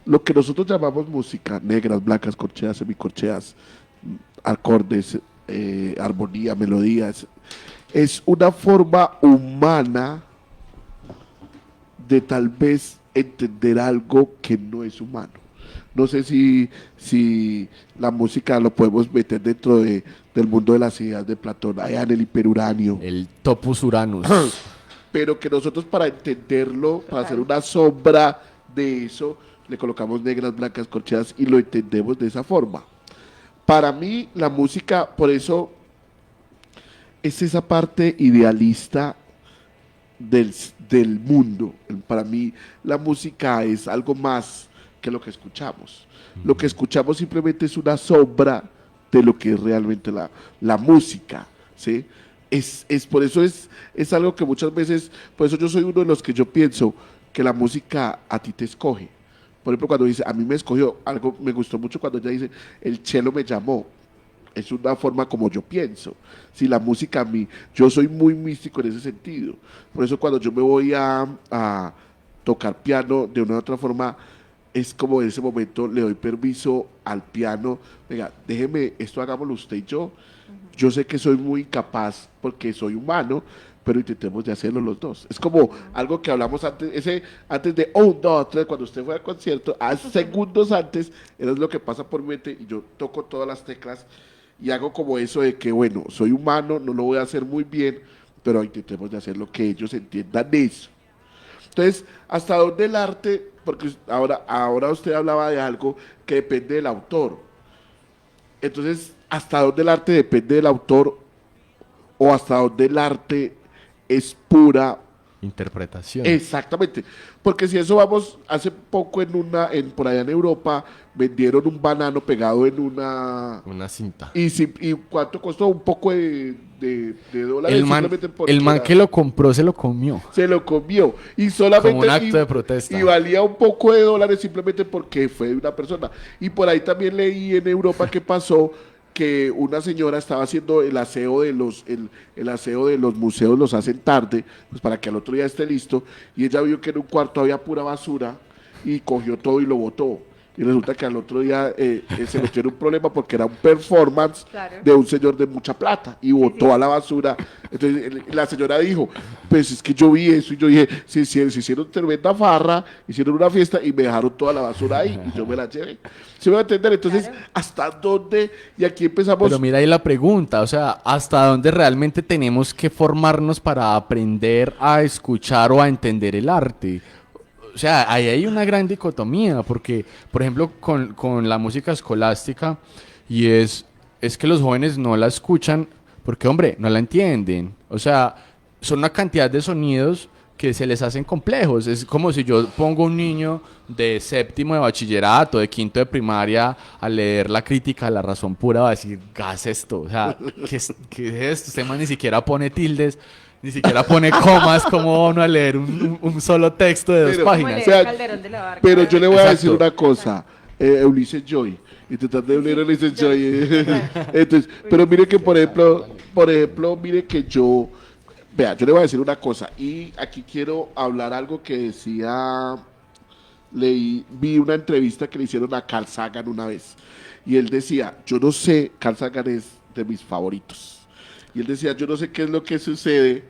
lo que nosotros llamamos música: negras, blancas, corcheas, semicorcheas, acordes, armonía, melodías. Es una forma humana de tal vez entender algo que no es humano. No sé si la música lo podemos meter dentro del mundo de las ideas de Platón, allá en el hiperuranio. El Topus Uranus. Pero que nosotros, para entenderlo, para hacer una sombra de eso, le colocamos negras, blancas, corcheas y lo entendemos de esa forma. Para mí la música, por eso, es esa parte idealista del mundo. Para mí la música es algo más que lo que escuchamos. Lo que escuchamos simplemente es una sombra de lo que es realmente la música, ¿sí? Por eso es algo que muchas veces, por eso yo soy uno de los que yo pienso que la música a ti te escoge. Por ejemplo, cuando dice, a mí me escogió, algo me gustó mucho cuando ella dice, el cielo me llamó. Es una forma como yo pienso. Si la música a mí, yo soy muy místico en ese sentido. Por eso cuando yo me voy a tocar piano de una u otra forma, es como en ese momento le doy permiso al piano, venga, déjeme, esto hagámoslo usted y yo. Yo sé que soy muy incapaz porque soy humano, pero intentemos de hacerlo los dos. Es como algo que hablamos antes de 1, 2, 3, cuando usted fue al concierto, a segundos antes, eso es lo que pasa por mi mente y yo toco todas las teclas y hago como eso de que, bueno, soy humano, no lo voy a hacer muy bien, pero intentemos de hacer lo que ellos entiendan eso. Entonces, ¿hasta dónde el arte? Porque ahora usted hablaba de algo que depende del autor. Entonces, ¿hasta dónde el arte depende del autor o hasta dónde el arte es pura interpretación? Exactamente, porque si eso vamos, hace poco por allá en Europa vendieron un banano pegado en una cinta. ¿Y cuánto costó? Un poco de dólares. El man que lo compró se lo comió. Se lo comió. Y solamente como un acto de protesta. Y valía un poco de dólares simplemente porque fue de una persona. Y por ahí también leí en Europa que pasó que una señora estaba haciendo el aseo el aseo de los museos, los hacen tarde, pues para que al otro día esté listo, y ella vio que en un cuarto había pura basura y cogió todo y lo botó. Y resulta que al otro día se metió en un problema porque era un performance de un señor de mucha plata y botó a la basura. Entonces la señora dijo, pues es que yo vi eso y yo dije, se hicieron tremenda farra, hicieron una fiesta y me dejaron toda la basura ahí y yo me la llevé. ¿Sí me va a entender? Entonces, ¿hasta dónde? Y aquí empezamos. Pero mira ahí la pregunta, o sea, ¿hasta dónde realmente tenemos que formarnos para aprender a escuchar o a entender el arte? O sea, ahí hay una gran dicotomía, porque, por ejemplo, con la música escolástica, y es que los jóvenes no la escuchan porque, hombre, no la entienden. O sea, son una cantidad de sonidos que se les hacen complejos. Es como si yo pongo a un niño de séptimo de bachillerato, de quinto de primaria, a leer la crítica de La Razón Pura, va a decir, gas esto. O sea, ¿qué es esto? Este man ni siquiera pone tildes, ni siquiera pone comas. ¿Cómo van a leer un solo texto de 2 páginas? O sea, pero yo le voy a decir una cosa, Ulises Joy, intentando de leer a Ulises Joy. Entonces, pero mire que, por ejemplo, mire que yo le voy a decir una cosa, y aquí quiero hablar algo que decía, vi una entrevista que le hicieron a Carl Sagan una vez, y él decía, yo no sé, Carl Sagan es de mis favoritos, y él decía, yo no sé qué es lo que sucede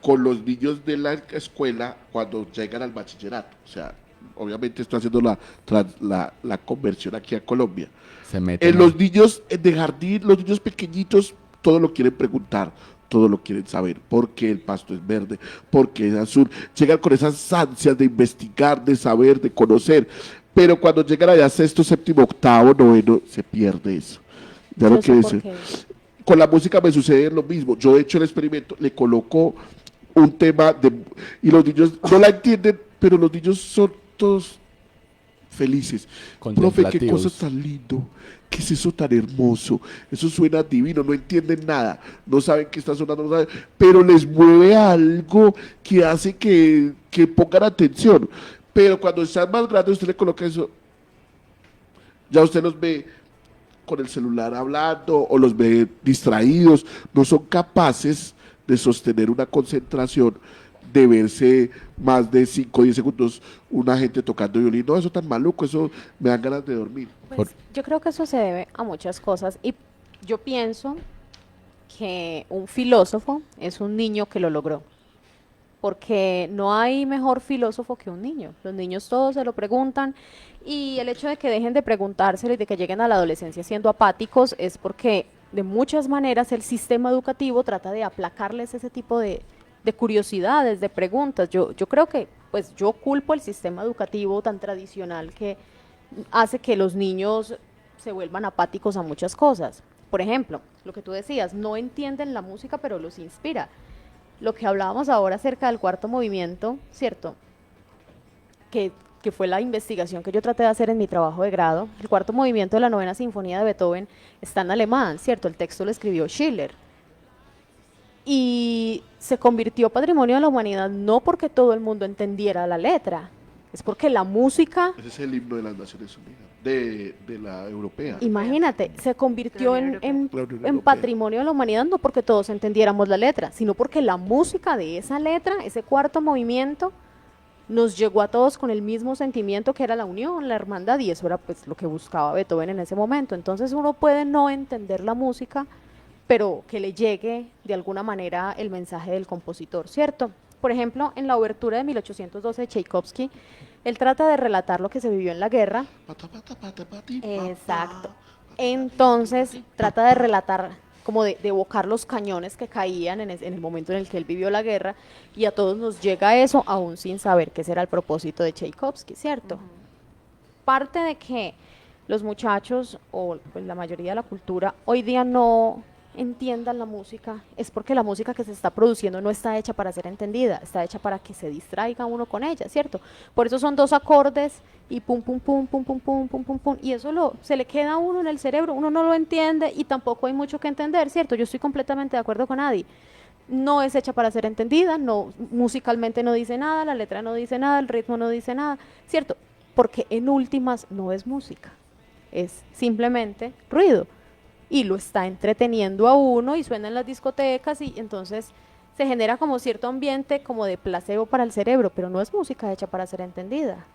con los niños de la escuela cuando llegan al bachillerato. O sea, obviamente estoy haciendo la conversión aquí a Colombia. Se meten, los niños de jardín, los niños pequeñitos, todo lo quieren preguntar. todo lo quieren saber, por qué el pasto es verde, por qué es azul, llegan con esas ansias de investigar, de saber, de conocer, pero cuando llegan allá sexto, séptimo, octavo, noveno, se pierde eso. Ya ¿Y no eso quiere por decir. qué? Con la música me sucede lo mismo, yo he hecho el experimento, le coloco un tema y los niños no la entienden, pero los niños son todos felices. Profe, qué cosa Contemplativos. tan lindo, qué es eso tan hermoso, eso suena divino, no entienden nada, no saben qué está sonando, no saben, pero les mueve algo que hace que pongan atención. Pero cuando están más grandes, usted le coloca eso, ya usted los ve con el celular hablando o los ve distraídos, no son capaces de sostener una concentración, de verse más de 5 o 10 segundos una gente tocando violín. No, eso tan maluco, eso me dan ganas de dormir. Pues yo creo que eso se debe a muchas cosas y yo pienso que un filósofo es un niño que lo logró, porque no hay mejor filósofo que un niño. Los niños todos se lo preguntan y el hecho de que dejen de preguntárselo y de que lleguen a la adolescencia siendo apáticos es porque de muchas maneras el sistema educativo trata de aplacarles ese tipo de curiosidades, de preguntas. Yo creo que pues yo culpo el sistema educativo tan tradicional que hace que los niños se vuelvan apáticos a muchas cosas. Por ejemplo, lo que tú decías, no entienden la música, pero los inspira. Lo que hablábamos ahora acerca del cuarto movimiento, ¿cierto? Que fue la investigación que yo traté de hacer en mi trabajo de grado. El cuarto movimiento de la novena sinfonía de Beethoven está en alemán, ¿cierto? El texto lo escribió Schiller. Y se convirtió patrimonio de la humanidad no porque todo el mundo entendiera la letra, es porque la música, Ese es el himno de las Naciones Unidas, de la europea. imagínate, se convirtió La Unión Europea. La Unión en Europea. patrimonio de la humanidad no porque todos entendiéramos la letra, sino porque la música de esa letra, ese cuarto movimiento, nos llegó a todos con el mismo sentimiento que era la unión, la hermandad, y eso era pues lo que buscaba Beethoven en ese momento. Entonces uno puede no entender la música, pero que le llegue de alguna manera el mensaje del compositor, ¿cierto? Por ejemplo, en la obertura de 1812 de Tchaikovsky, él trata de relatar lo que se vivió en la guerra. Exacto. Entonces trata de relatar, como de evocar los cañones que caían en el momento en el que él vivió la guerra, y a todos nos llega eso aún sin saber qué será el propósito de Tchaikovsky, ¿cierto? Parte de que los muchachos o pues, la mayoría de la cultura hoy día no entiendan la música es porque la música que se está produciendo no está hecha para ser entendida, está hecha para que se distraiga uno con ella, ¿cierto? Por eso son dos acordes y pum pum pum pum pum pum pum pum pum y eso se le queda a uno en el cerebro, uno no lo entiende y tampoco hay mucho que entender, ¿cierto? Yo estoy completamente de acuerdo con Adi. No es hecha para ser entendida, no musicalmente no dice nada, la letra no dice nada, el ritmo no dice nada, ¿cierto? Porque en últimas no es música, es simplemente ruido y lo está entreteniendo a uno y suena en las discotecas y entonces se genera como cierto ambiente como de placebo para el cerebro, pero no es música hecha para ser entendida.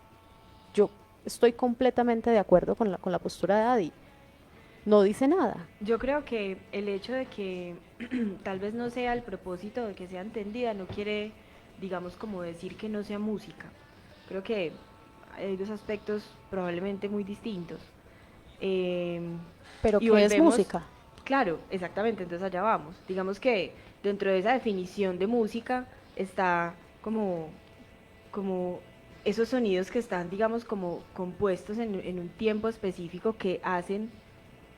Yo estoy completamente de acuerdo con la postura de Adi. No dice nada. Yo creo que el hecho de que tal vez no sea el propósito de que sea entendida no quiere, digamos, como decir que no sea música. Creo que hay dos aspectos probablemente muy distintos. Pero Y ¿qué es volvemos- música? Claro, exactamente, entonces allá vamos. Digamos que dentro de esa definición de música está como esos sonidos que están, digamos, como compuestos en un tiempo específico que hacen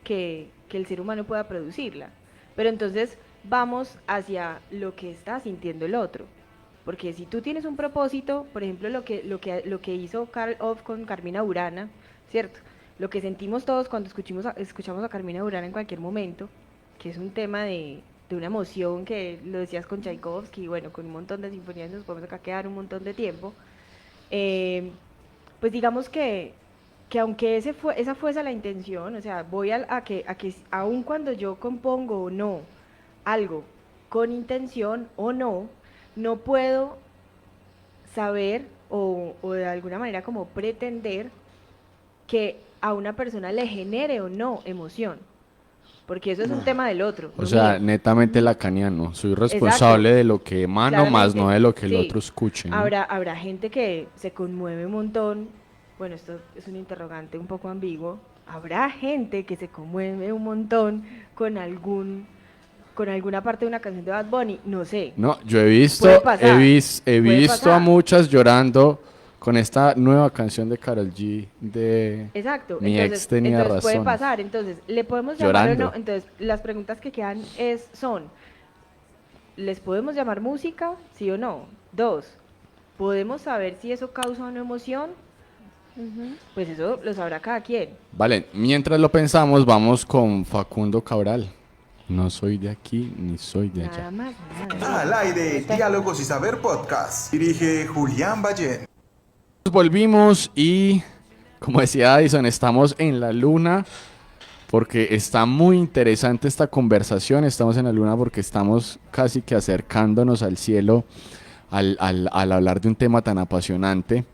que el ser humano pueda producirla. Pero entonces vamos hacia lo que está sintiendo el otro. Porque si tú tienes un propósito, por ejemplo, lo que hizo Karl Orff con Carmina Burana, ¿cierto? Lo que sentimos todos cuando escuchamos a Carmina Burana en cualquier momento, que es un tema de una emoción que lo decías con Tchaikovsky, y bueno, con un montón de sinfonías nos podemos acá quedar un montón de tiempo. Pues digamos que aunque esa fuese la intención, o sea, voy a que aun cuando yo compongo o no algo con intención o no, no puedo saber o de alguna manera como pretender que a una persona le genere o no emoción, porque eso es un tema del otro. O no sea, mío. netamente lacaniano. Soy responsable de lo que emano, más Claramente, no de lo que el sí. otro escuche, ¿no? Habrá gente que se conmueve un montón. Bueno, esto es un interrogante un poco ambiguo. Habrá gente que se conmueve un montón con algún con alguna parte de una canción de Bad Bunny, no sé. No, yo he visto, Puede pasar, he puede visto a pasar. muchas llorando con esta nueva canción de Karol G de Exacto, Mi ex tenía entonces puede razón. pasar, entonces, ¿le podemos llamar o Llorando. no? Entonces, las preguntas que quedan son, ¿les podemos llamar música? ¿Sí o no? 2, ¿podemos saber si eso causa una emoción? Pues eso lo sabrá cada quien. Vale, mientras lo pensamos, vamos con Facundo Cabral. No soy de aquí ni soy de Nada allá. más, nada. Al aire, Diálogos y Saber Podcast. Dirige Julián Ballén. Volvimos y, como decía Addison, estamos en la luna porque está muy interesante esta conversación. Estamos en la luna porque estamos casi que acercándonos al cielo al hablar de un tema tan apasionante.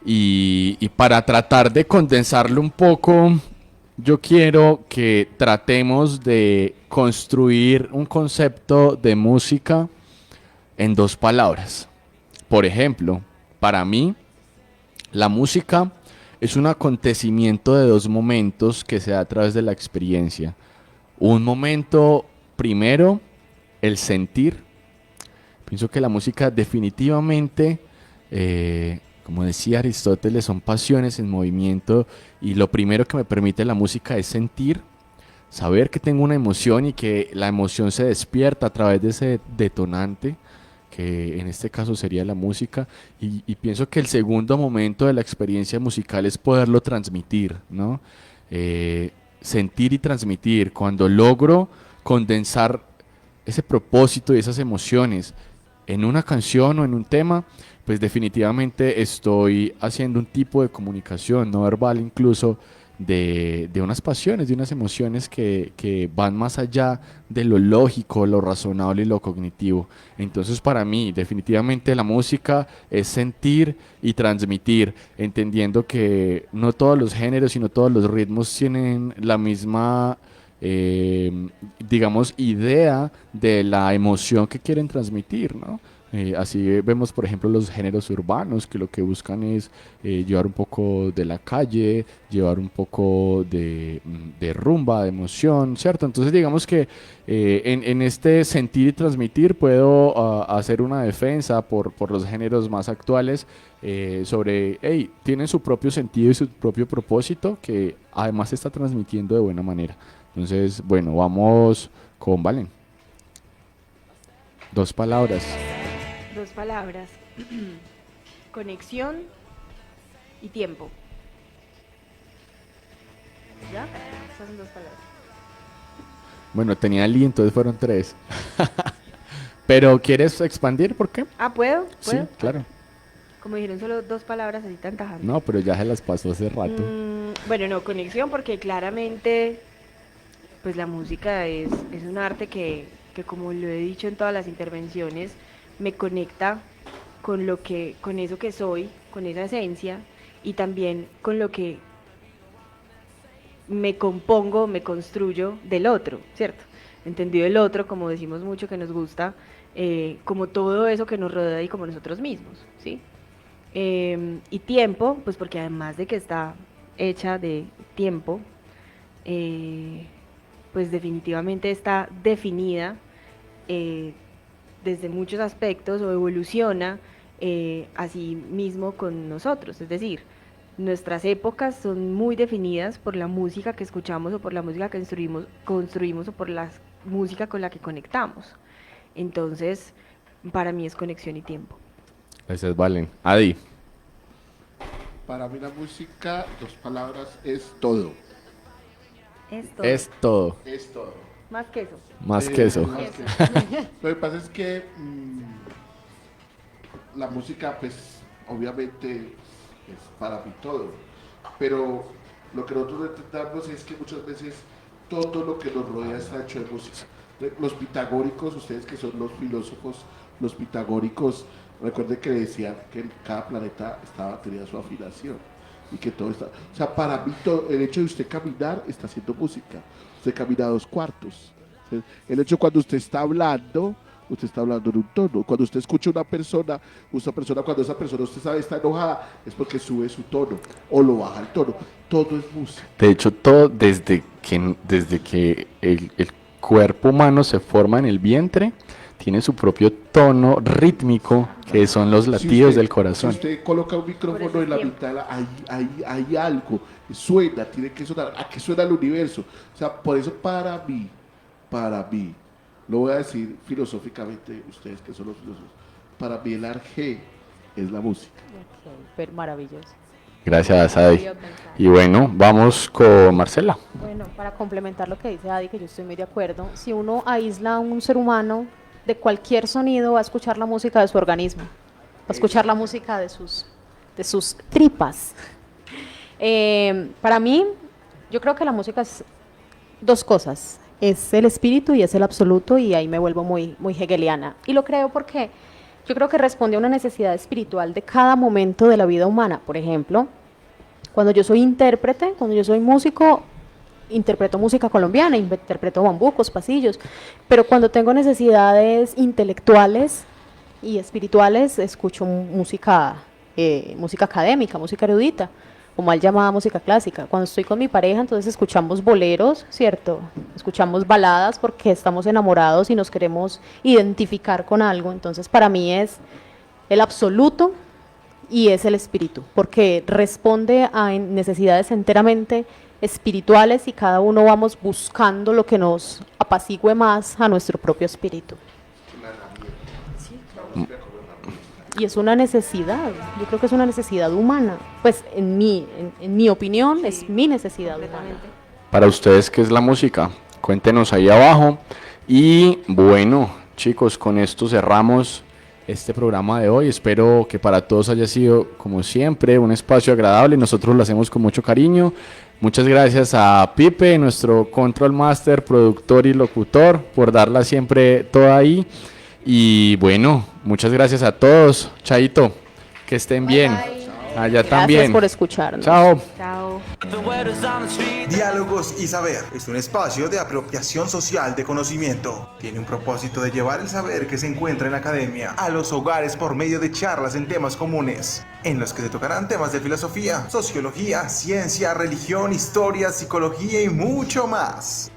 Y para tratar de condensarlo un poco, yo quiero que tratemos de construir un concepto de música en 2 palabras. Por ejemplo, para mí, la música es un acontecimiento de 2 momentos que se da a través de la experiencia. Un momento primero, el sentir. Pienso que la música definitivamente, como decía Aristóteles, son pasiones en movimiento y lo primero que me permite la música es sentir, saber que tengo una emoción y que la emoción se despierta a través de ese detonante, que en este caso sería la música, y pienso que el segundo momento de la experiencia musical es poderlo transmitir, ¿no? Sentir y transmitir, cuando logro condensar ese propósito y esas emociones en una canción o en un tema, pues definitivamente estoy haciendo un tipo de comunicación no verbal incluso de unas pasiones, de unas emociones que van más allá de lo lógico, lo razonable y lo cognitivo. Entonces para mí definitivamente la música es sentir y transmitir, entendiendo que no todos los géneros y no todos los ritmos tienen la misma digamos, idea de la emoción que quieren transmitir, ¿no? Así vemos, por ejemplo, los géneros urbanos que lo que buscan es llevar un poco de la calle, llevar un poco de rumba, de emoción, ¿cierto? Entonces, digamos que en este sentir y transmitir puedo hacer una defensa por los géneros más actuales sobre, hey, tienen su propio sentido y su propio propósito que además se está transmitiendo de buena manera. Entonces, bueno, vamos con Valen. 2 palabras. 2 palabras. Conexión y tiempo. ¿Ya? Esas son 2 palabras. Bueno, tenía Lee, entonces fueron 3. Pero, ¿quieres expandir? ¿Por qué? Ah, ¿puedo? Sí, claro. Como dijeron solo 2 palabras así tan tajantes. No, pero ya se las pasó hace rato. Bueno, no, conexión porque claramente pues la música es un arte que como lo he dicho en todas las intervenciones, me conecta con con eso que soy, con esa esencia y también con lo que me compongo, me construyo del otro, ¿cierto? Entendido el otro, como decimos mucho que nos gusta, como todo eso que nos rodea y como nosotros mismos, ¿sí? Y tiempo, pues porque además de que está hecha de tiempo, pues definitivamente está definida desde muchos aspectos o evoluciona así mismo con nosotros, es decir, nuestras épocas son muy definidas por la música que escuchamos o por la música que construimos o por la música con la que conectamos. Entonces, para mí es conexión y tiempo. Gracias, Valen. Adi. Para mí la música, 2 palabras, es todo. Esto. Es todo. Es todo. Más que eso. Más que eso. Más que eso. Lo que pasa es que la música, pues, obviamente es para mí todo. Pero lo que nosotros entendamos es que muchas veces todo lo que nos rodea está hecho de música. Los pitagóricos, ustedes que son los filósofos, los pitagóricos, recuerden que decían que cada planeta tenía su afinación y que todo está... O sea, para mí el hecho de usted caminar está haciendo música. Usted camina a 2 cuartos. El hecho cuando usted está hablando en un tono. Cuando usted escucha a una persona, cuando esa persona usted sabe está enojada, es porque sube su tono o lo baja el tono. Todo es música. De hecho, todo desde que el cuerpo humano se forma en el vientre, tiene su propio tono rítmico, que son los latidos del corazón. Si usted coloca un micrófono en la mitad, hay algo, suena, tiene que sonar, ¿a qué suena el universo? O sea, por eso para mí, lo voy a decir filosóficamente, ustedes que son los filósofos, para mí el arte es la música. Pero maravilloso. Gracias, Adi. Y bueno, vamos con Marcela. Bueno, para complementar lo que dice Adi, que yo estoy muy de acuerdo, si uno aísla a un ser humano de cualquier sonido, va a escuchar la música de su organismo, va a escuchar la música de sus tripas. Para mí, yo creo que la música es dos cosas, es el espíritu y es el absoluto, y ahí me vuelvo muy, muy hegeliana. Y lo creo porque yo creo que responde a una necesidad espiritual de cada momento de la vida humana. Por ejemplo, cuando yo soy intérprete, cuando yo soy músico, interpreto música colombiana, interpreto bambucos, pasillos, pero cuando tengo necesidades intelectuales y espirituales, escucho música académica, música erudita, o mal llamada música clásica. Cuando estoy con mi pareja, entonces escuchamos boleros, ¿cierto? Escuchamos baladas porque estamos enamorados y nos queremos identificar con algo. Entonces, para mí es el absoluto y es el espíritu, porque responde a necesidades enteramente espirituales y cada uno vamos buscando lo que nos apacigüe más a nuestro propio espíritu. Y es una necesidad, yo creo que es una necesidad humana, pues en mi opinión es mi necesidad humana. Para ustedes, ¿qué es la música? Cuéntenos ahí abajo. Y bueno, chicos, con esto cerramos este programa de hoy. Espero que para todos haya sido, como siempre, un espacio agradable. Nosotros lo hacemos con mucho cariño. Muchas gracias a Pipe, nuestro control master, productor y locutor, por darla siempre toda ahí. Y bueno, muchas gracias a todos. Chaito, que estén bien. Allá también. Gracias por escucharnos. Chao. Chao. Diálogos y Saber es un espacio de apropiación social de conocimiento. Tiene un propósito de llevar el saber que se encuentra en la academia a los hogares por medio de charlas en temas comunes, en los que se tocarán temas de filosofía, sociología, ciencia, religión, historia, psicología y mucho más.